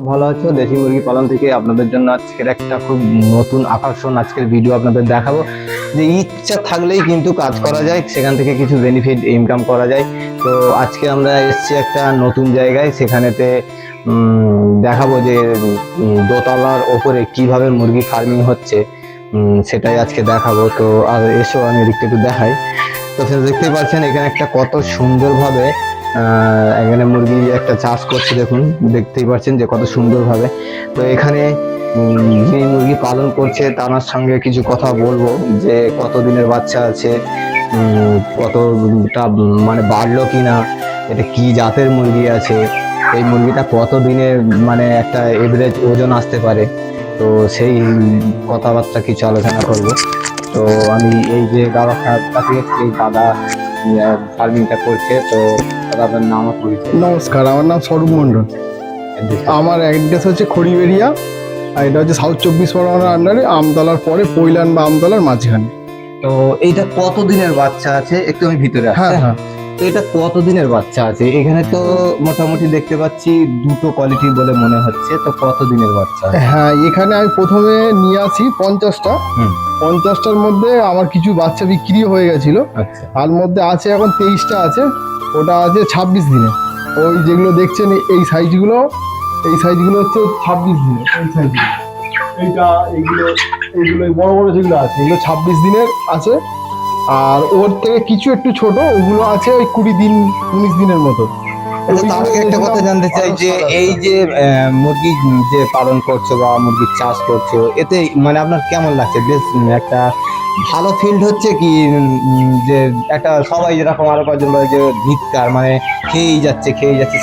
ভালো আছো? দেশি মুরগি পালন থেকে আপনাদের জন্য আজকের একটা খুব নতুন আকর্ষণ আজকের ভিডিও আপনাদের দেখাবো। যে ইচ্ছা থাকলেই কিন্তু কাজ করা যায়, সেখান থেকে কিছু বেনিফিট ইনকাম করা যায়। তো আজকে আমরা এসেছি একটা নতুন জায়গায়, সেখানেতে দেখাবো যে দোতলার ওপরে কিভাবে মুরগি ফার্মিং হচ্ছে, সেটাই আজকে দেখাবো। তো আর এসো আমি এদিকটা একটু দেখাই। তো দেখতেই পাচ্ছেন এখানে একটা কত সুন্দরভাবে এখানে মুরগি একটা চাষ করছে। দেখুন, দেখতেই পাচ্ছেন যে কত সুন্দরভাবে। তো এখানে যিনি মুরগি পালন করছে তার সঙ্গে কিছু কথা বলবো, যে কত দিনের বাচ্চা আছে, কতটা মানে বাড়লো কিনা, এটা কি জাতের মুরগি আছে, এই মুরগিটা কত দিনের মানে একটা এভারেজ ওজন আসতে পারে। তো সেই কথাবার্তা কিছু আলোচনা করব। তো আমি এই যে দাদা কাছে এই দাদা ফার্মিংটা করছে, তো দাদা আপনার নাম আর পরিচয়। নমস্কার, আমার নাম স্বরূপ মণ্ডল। আমার অ্যাড্রেস হচ্ছে খড়িবেড়িয়া, আর এটা হচ্ছে সাউথ 24 পরগনার আন্ডারে, আমতলার পরে পৈলান বা আমতলার মাঝখানে। তো এইটা কত দিনের বাচ্চা আছে, একটু আমি ভিতরে আসছি। হ্যাঁ হ্যাঁ, তো এটা কত দিনের বাচ্চা আছে? এখানে তো মোটামুটি দেখতে পাচ্ছি দুটো কোয়ালিটি বলে মনে হচ্ছে। তো কত দিনের বাচ্চা আছে? হ্যাঁ এখানে আমি প্রথমে নিয়ে আসি 50টা। হুম, 50টার মধ্যে আমার কিছু বাচ্চা বিক্রি হয়ে গেছিল, আচ্ছা। তার মধ্যে আছে এখন 23টা আছে। ওটা আছে 26 দিনে। ওই যেগুলো দেখছেন এই সাইজগুলো হচ্ছে 26 দিনে। এই সাইজগুলো, এইগুলো এই বড় বড় যেগুলো আছে এগুলো 26 দিনের আছে। আর ওর থেকে কিছু একটু ছোট, ওগুলো আছে ওই 20 দিন 19 দিনের মতো। তার আগে একটা কথা জানতে চাই, যে এই যে মুরগি যে পালন করছো বা মুরগির চাষ করছো, এতে মানে আপনার কেমন লাগছে? বেশ একটা ভালো ফিল্ড হচ্ছে কি, যে একটা সবাই যেরকম আরো কয়েকজন বলে যে ভিক্ষার মানে খেয়েই যাচ্ছে,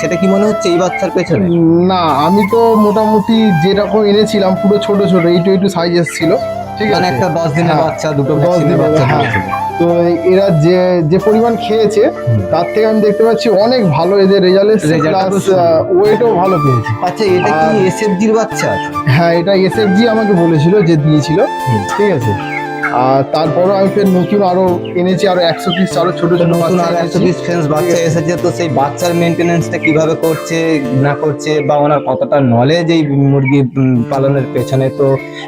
সেটা কি মনে হচ্ছে এই বাচ্চার পেছনে? না, আমি তো মোটামুটি যেরকম এনেছিলাম পুরো ছোট ছোট একটু সাইজ ছিল, ঠিক মানে আছে। একটা 10 দিনের হ্যাঁ, বাচ্চা, দুটো 10 ভ্যাকসিনের দিনের, বাচ্চা হ্যাঁ। দিয়েছিল। তো এরা যে যে পরিমাণ খেয়েছে তার থেকে আমি দেখতে পাচ্ছি অনেক ভালো এদের রেজাল্ট এসেছে, Result প্লাস খুব সুন্দর। ওয়েটও ভালো পেয়েছে। আচ্ছা, এটা কি এসএফজির বাচ্চা? হ্যাঁ, এটা এসএফজি আমাকে বলেছিল যে দিয়েছিল, ঠিক আছে। আর তারপরও আমি ফের নতুন আরো এনেছি, আরো 100 পিস আরো ছোট ছোট নতুন বাচ্চা আর এনেছি। 120 ফ্রেন্ডস বাচ্চা এসেছে। তো সেই বাচ্চার মেনটেনেন্সটা কিভাবে করছে না করছে, বা ওনার কতটা নলেজ এই মুরগি পালনের পেছনে, তো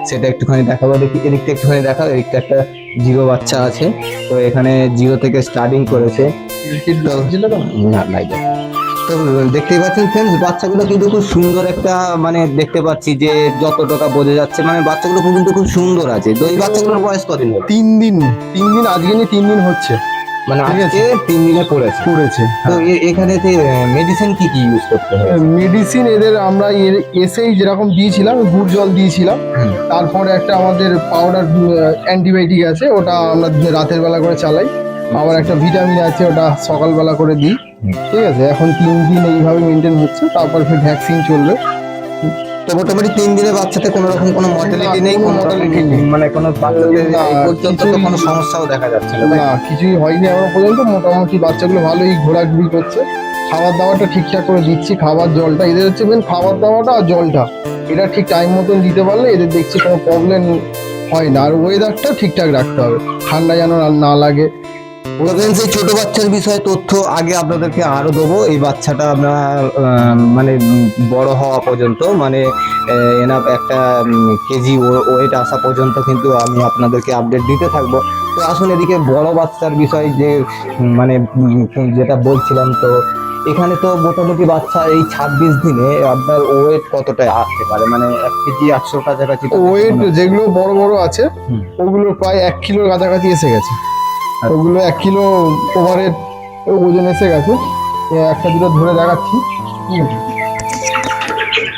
সেটা একটুখানি দেখাবো। দেখি এদিকটা একটুখানি দেখাবো। এদিকটা একটা জিরো বাচ্চা আছে। তো এখানে জিরো থেকে স্টার্টিং করেছে। না লাইট। তো দেখতেই পাচ্ছেন ফ্রেন্ডস, বাচ্চাগুলো কিন্তু খুব সুন্দর একটা মানে দেখতে পাচ্ছি যে যতটা বোঝা যাচ্ছে, মানে বাচ্চাগুলো কিন্তু খুব সুন্দর আছে। তো এই বাচ্চাগুলোর বয়স কদিন হলো? 3 দিন, 3 দিন আজকে নিয়ে 3 দিন হচ্ছে, মানে ঠিক আছে। আজকে 3 দিনে পড়েছে। পড়েছে। তো এখানে মেডিসিন কি কি ইউজ করতে হয়? মেডিসিন এদের আমরা এসেই যেরকম দিয়েছিলাম, গুড় জল দিয়েছিলাম। তারপরে একটা আমাদের পাউডার অ্যান্টিবায়োটিক আছে, ওটা আমরা রাতের বেলা করে চালাই। আবার একটা ভিটামিন আছে, ওটা সকালবেলা করে দিই, ঠিক আছে। এখন 3 দিন এইভাবে মেনটেন হচ্ছে, তারপর ফের ভ্যাকসিন চলবে। তো মোটামুটি 3 দিনে বাচ্চাতে কোনো রকম কোনো মর্টালিটি নেই, কোনো mortality নেই। মানে কোনো বাচ্চাতে না, এই পর্যন্ত তো কিছুই- কোনো সমস্যাও দেখা যাচ্ছে না, তাই? না, কিছুই হয়নি এখনো পর্যন্ত। মোটামুটি বাচ্চাগুলো ভালোই ঘোরাঘুরি করছে। খাবার দাবারটা ঠিকঠাক করে দিচ্ছি, খাবার জলটা এদের হচ্ছে মেন, খাবার দাবারটা আর জলটা এটা ঠিক টাইম মতন দিতে পারলে এদের দেখছি কোনো প্রবলেম হয় না। আর ওয়েদারটা ঠিকঠাক রাখতে হবে, ঠান্ডা যেন না লাগে। এই ছোট বাচ্চার বিষয়ে তথ্য আগে আপনাদেরকে আরো দেবো। এই বাচ্চাটা আমরা মানে বড় হওয়া পর্যন্ত, মানে এনাফ একটা কেজি ওয়েট আসা পর্যন্ত কিন্তু আমি আপনাদেরকে আপডেট দিতে থাকবো। তো আসুন এদিকে বড় বাচ্চার বিষয়, যে মানে যেটা বলছিলাম। তো এখানে তো মোটামুটি বাচ্চা এই 26 দিনে আপনার ওয়েট কতটা আসতে পারে, মানে 1 কেজি 100 কাছাকাছি? ওয়েট যেগুলো বড় বড় আছে হুম। ওগুলো প্রায় 1 কিলোর কাছাকাছি এসে গেছে। ওগুলো 1 কিলো ওভারের ওজন এসে গেছে। একটা দুটো ধরে দেখাচ্ছি।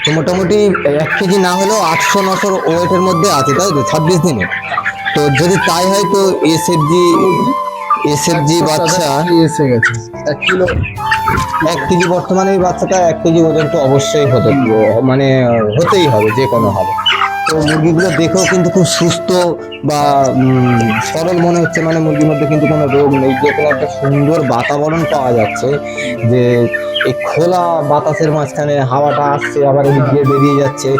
তো মোটামুটি 1 কেজি না হলেও 800-900 ওয়েটের মধ্যে আছে, তাই তো 26 দিনে? তো যদি তাই হয়, তো এসএফজি বাচ্চা এসে গেছে 1 কিলো। 1 কেজি, বর্তমানে এই বাচ্চাটা 1 কেজি ওজন তো অবশ্যই হতে মানে হতেই হবে যে কোনো হবে। তো মুরগিগুলো দেখেও কিন্তু খুব সুস্থ বা সরল মনে হচ্ছে, মানে মুরগির মধ্যে কিন্তু কোনো রোগ নেই, যে কোনো একটা সুন্দর বাতাবরণ পাওয়া যাচ্ছে, যে এই খোলা বাতাসের মাঝখানে হাওয়াটা আসছে আবার এদিক দিয়ে বেরিয়ে যাচ্ছে।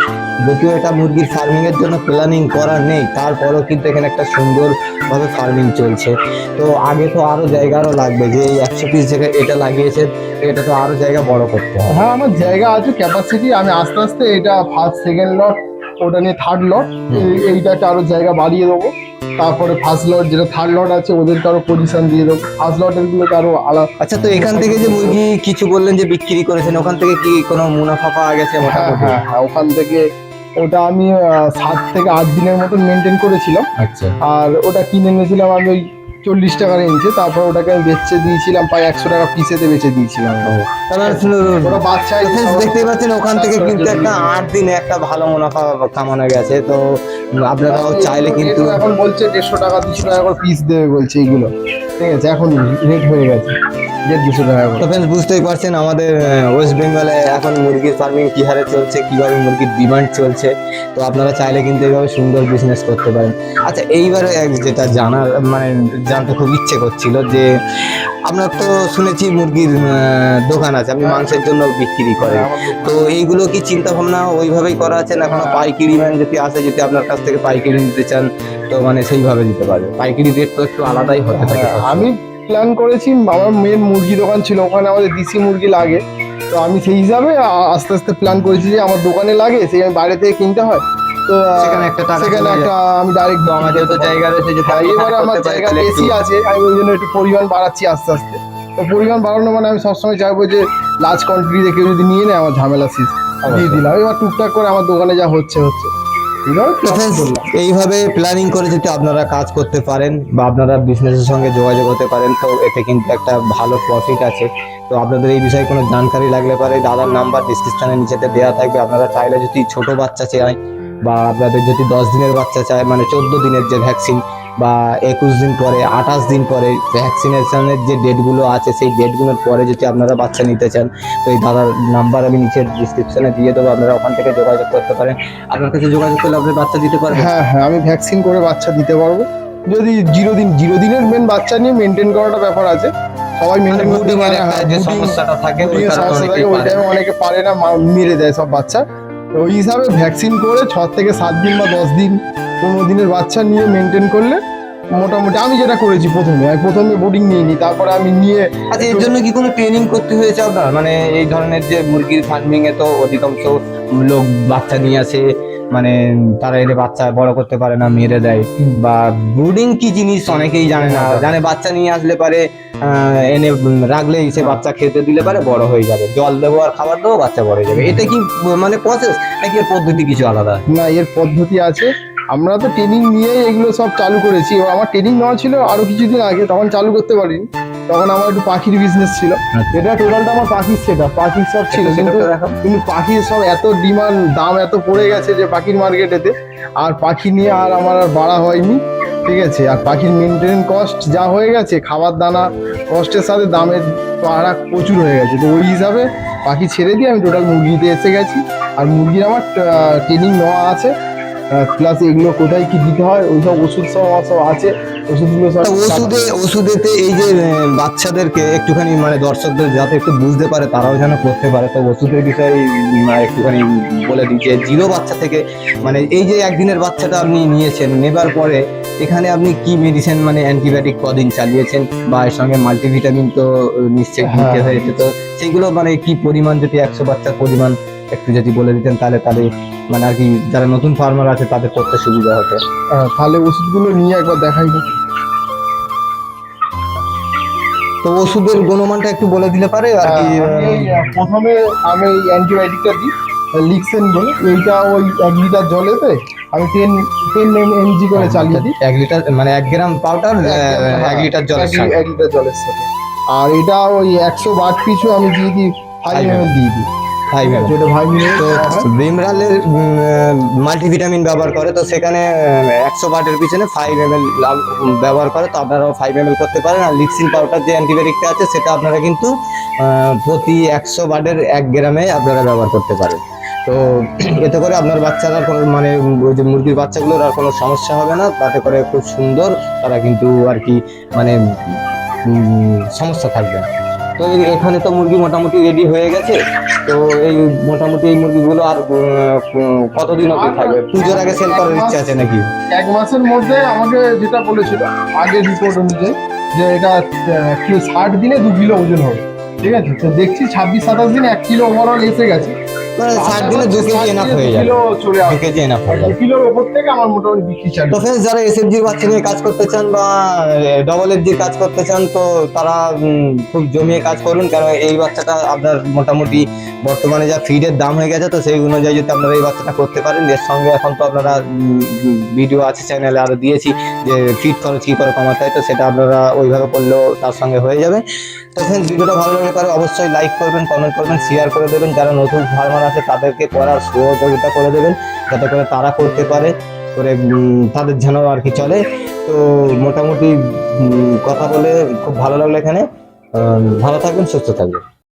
যদিও এটা মুরগির ফার্মিং এর জন্য প্ল্যানিং করা নেই, তারপরেও কিন্তু এখানে একটা সুন্দরভাবে ফার্মিং চলছে। তো আগে তো আরো জায়গা আরো লাগবে, যে এই 100 পিস জায়গায় এটা লাগিয়েছে, এটা তো আরো জায়গা বড় করতে হবে। হ্যাঁ, আমার জায়গা আছে, ক্যাপাসিটি। আমি আস্তে আস্তে এটা ফার্স্ট সেকেন্ড লট, ওটা নিয়ে থার্ড লট, এইটাকে আরো জায়গা বাড়িয়ে দেবো। তারপরে ফার্স্ট লট যেটা থার্ড লট আছে ওদেরকে আরো পজিশন দিয়ে দেবো, ফার্স্ট লটের গুলোকে আরো আলাদা। আচ্ছা, তো এখান থেকে যে মুরগি কিছু বললেন যে বিক্রি করেছেন, ওখান থেকে কি কোনো মুনাফা পাওয়া গেছে হ্যাঁ মোটামুটি? হ্যাঁ হ্যাঁ, ওখান থেকে ওটা আমি 7 থেকে 8 দিনের মতন মেনটেন করেছিলাম। আচ্ছা, আর ওটা কিনে এনেছিলাম আমি ওই 40 টাকার ইঞ্চে, তারপর ওটাকে আমি বেচে দিয়েছিলাম প্রায় 100 টাকা পিসেতে বেচে দিয়েছিলাম। ওটা বাচ্চা দেখতেই পাচ্ছেন ওখান থেকে কিন্তু একটা 8 দিনে একটা ভালো মুনাফা কামানো গেছে। তো আপনারাও চাইলে কিন্তু এখন বলছে 150 টাকা 200 টাকা করে পিস দেবে বলছে এইগুলো, ঠিক আছে, এখন রেট হয়ে গেছে 200 টাকা করে। তো ফ্রেন্ডস, বুঝতেই পারছেন আমাদের ওয়েস্ট বেঙ্গলে এখন মুরগির ফার্মিং কি হারে চলছে, কিভাবে মুরগির ডিমান্ড চলছে। তো আপনারা চাইলে কিন্তু এইভাবে সুন্দর বিজনেস করতে পারেন। আচ্ছা, এইবারে যেটা জানার মানে জানতে খুব ইচ্ছে করছিল, যে আপনার তো শুনেছি মুরগির দোকান আছে, আপনি মাংসের জন্য বিক্রি করেন। তো এইগুলো কি চিন্তা ভাবনা ওইভাবেই করা আছে, না কোনো পাইকারি ম্যান যদি আসে, যদি আপনার কাছ থেকে পাইকারি নিতে চান, তো মানে সেইভাবে দিতে পারবে? পাইকারি রেট তো একটু আলাদাই হতে থাকে। আমি প্ল্যান করেছি, আমার মেন মুরগি দোকান ছিল, ওখানে আমাদের দেশি মুরগি লাগে। তো আমি সেই হিসাবে আস্তে আস্তে প্ল্যান করেছি যে আমার দোকানে লাগে, সেই আমি বাইরে থেকে কিনতে হয়, তো সেখানে একটা আমি ডাইরেক্ট আমাদের তো জায়গা রয়েছে, যে এবারে আমার জায়গা বেশি আছে, আমি ওই জন্য একটু পরিমাণ বাড়াচ্ছি আস্তে আস্তে। তো পরিমাণ বাড়ানো মানে আমি সবসময় চাইবো যে লার্জ কোয়ান্টিটিতে কেউ যদি নিয়ে নেয় আমার ঝামেলা শেষ, দিয়ে দিলাম। এবার টুকটাক করে আমার দোকানে যা হচ্ছে হচ্ছে। এইভাবে প্ল্যানিং করে যদি আপনারা কাজ করতে পারেন বা আপনারা বিজনেসের সঙ্গে যোগাযোগ হতে পারেন, তো এতে কিন্তু একটা ভালো প্রফিট আছে। তো আপনাদের এই বিষয়ে কোনো জানকারি লাগলে পারে দাদার নাম্বার ডিসক্রিপশনের নিচেতে দেওয়া থাকবে। আপনারা চাইলে যদি ছোট বাচ্চা চাই বা আপনাদের যদি 10 দিনের বাচ্চা চায়, মানে 14 দিনের যে ভ্যাকসিন, বা 21 দিন পরে, 28 দিন পরে ভ্যাকসিনেশনের যে ডেটগুলো আছে, সেই ডেটগুলোর পরে যদি আপনারা বাচ্চা নিতে চান, তো এই দাদার নাম্বার আমি নিচের ডিসক্রিপশনে দিয়ে দেবো, আপনারা ওখান থেকে যোগাযোগ করতে পারেন। আপনার কাছে যোগাযোগ করলে আপনি বাচ্চা দিতে পারবেন? হ্যাঁ হ্যাঁ, আমি ভ্যাকসিন করে বাচ্চা দিতে পারবো। যদি 0 দিনের মেন বাচ্চা নিয়ে মেনটেন করাটা ব্যাপার আছে, সবাই মেনটেন করতে পারে। যে সমস্যাটা থাকে অনেকে পারে না, মেরে দেয় সব বাচ্চা। তো ওই হিসাবে ভ্যাকসিন করে 6 থেকে 7 দিন বা 10 দিন 15 দিনের বাচ্চা নিয়ে মেনটেন করলে মোটামুটি, আমি যেটা করেছি প্রথমে বোর্ডিং নিয়ে নিই, তারপরে আমি নিয়ে। আচ্ছা, এর জন্য কি কোনো ট্রেনিং করতে হয়েছে আপনার? মানে এই ধরনের যে মুরগির ফার্মিং এ তো অধিকাংশ লোক বাচ্চা নিয়ে আসে, মানে তারা এলে বাচ্চা বড় করতে পারে না, মেরে দেয়। বা ব্রুডিং কি জিনিস অনেকেই জানে না, জানে বাচ্চা নিয়ে আসলে পারে এনে রাখলেই সে বাচ্চা খেতে দিলে পারে বড় হয়ে যাবে, জল দেবো আর খাবার দেবো, বাচ্চা বড় হয়ে যাবে। এটা কি মানে প্রসেস, নাকি এর পদ্ধতি কিছু আলাদা? না, এর পদ্ধতি আছে। আমরা তো ট্রেনিং নিয়েই এগুলো সব চালু করেছি। আমার ট্রেনিং নেওয়া ছিল আরো কিছুদিন আগে, তখন চালু করতে পারিনি, তখন আমার একটু পাখির বিজনেস ছিল। এটা টোটালটা আমার পাখির সেটা, পাখির সব ছিল, কিন্তু পাখির সব এত ডিমান্ড, দাম এত পড়ে গেছে যে পাখির মার্কেটেতে, আর পাখি নিয়ে আর আমার আর বাড়া হয়নি, ঠিক আছে। আর পাখির মেনটেন কস্ট যা হয়ে গেছে, খাবার দানা কস্টের সাথে দামের ফারাক প্রচুর হয়ে গেছে। তো ওই হিসাবে পাখি ছেড়ে দিয়ে আমি টোটাল মুরগিতে এসে গেছি। আর মুরগির আমার ট্রেনিং নেওয়া আছে, প্লাস এগুলো কোথায় কি দিতে হয়, ওইসব ওষুধ সব আছে, ওষুধগুলো সব। ওষুধেতে এই যে বাচ্চাদেরকে একটুখানি মানে দর্শকদের যাতে একটু বুঝতে পারে, তারাও যেন করতে পারে, তো ওষুধের বিষয়ে একটুখানি বলে দিই যে 0 বাচ্চা থেকে, মানে এই যে 1 দিনের বাচ্চাটা আপনি নিয়েছেন, নেবার পরে এখানে আপনি কি মেডিসিন মানে অ্যান্টিবায়োটিক কদিন চালিয়েছেন, বা এর সঙ্গে মাল্টিভিটামিন তো নিশ্চয়ই দিতে হয়েছে, তো সেইগুলো মানে কি পরিমাণ, যদি 100 বাচ্চার পরিমাণ একটু যদি বলে দিতেন, তাহলে মানে আর কি যারা নতুন ফার্মার আছে তাদের করতে সুবিধা হতো। তাহলে ওষুধগুলো নিয়ে একবার দেখাই। তো ওষুধের গুণমানটা একটু বলে দিলে পারে আর কি? প্রথমে আমি অ্যান্টিবায়োটিকটা দিই, লিক্সেন বলে। এইটা ওই 1 লিটার জলেতে আমি 10 mg করে চালিয়ে দিই। 1 লিটার মানে 1 গ্রাম পাউডার 1 লিটার জলের সাথে। 1 লিটার জলের সাথে। আর এটা ওই 100 বাট পিছু আমি দিয়ে দিই 5 ml দিয়ে দিই। যেটা ভিমরালের মাল্টিভিটামিন ব্যবহার করে, তো সেখানে 100 বাটের পিছনে 5 ml ব্যবহার করে, তো আপনারাও 5 ml করতে পারেন। আর লিক্সিন পাউডার যে অ্যান্টিবায়োটিকটা আছে, সেটা আপনারা কিন্তু প্রতি 100 বাটের 1 গ্রামে আপনারা ব্যবহার করতে পারেন। তো এতে করে আপনার বাচ্চারা কোনো মানে ওই যে মুরগির বাচ্চাগুলোর আর কোনো সমস্যা হবে না, তাতে করে খুব সুন্দর তারা কিন্তু আর কি মানে সমস্যা থাকবে না। তো এখানে তো মুরগি মোটামুটি রেডি হয়ে গেছে। তো এই মোটামুটি এই মুরগিগুলো আর কতদিন অবধি থাকবে? পুজোর আগে সেল করার ইচ্ছা আছে নাকি? 1 মাসের মধ্যে আমাকে যেটা বলেছিল আগের রিপোর্ট অনুযায়ী যে এটা 60 দিনে 2 কিলো ওজন হবে। ঠিক আছে, তো দেখছি 26-27 দিনে 1 কিলো ওভারঅল এসে গেছে। মানে 60 দিনে 2 কেজি এনাফ হয়ে যাবে। কিলো চলে 2 কেজি এনাফ হয়ে যাবে। 2 কিলোর ওপর থেকে আমার মোটামুটি বিক্রি চালু। তো ফ্রেন্ডস, যারা এসএফজির বাচ্চা নিয়ে কাজ করতে চান বা ডবল এফজির কাজ করতে চান, তো তারা খুব জমিয়ে কাজ করুন, কারণ এই বাচ্চাটা আপনার মোটামুটি বর্তমানে যা ফিডের দাম হয়ে গেছে, তো সেই অনুযায়ী যদি আপনারা এই বাচ্চাটা করতে পারেন। এর সঙ্গে এখন তো আপনারা ভিডিও আছে চ্যানেলে আরো দিয়েছি যে ফিড খরচ কী করে কমাতে হয়, তো সেটা আপনারা ওইভাবে করলেও তার সঙ্গে হয়ে যাবে। তো ফ্রেন্ডস, ভিডিওটা ভালো লাগলে পরে অবশ্যই লাইক করবেন, কমেন্ট করবেন, শেয়ার করে দেবেন। যারা নতুন ফার্মার আছে তাদেরকে করার সহযোগিতা করে দেবেন, যাতে করে তারা করতে পারে, করে তাদের যেন আর কি চলে। তো মোটামুটি কথা বলে খুব ভালো লাগলো এখানে। ভালো থাকবেন, সুস্থ থাকবেন।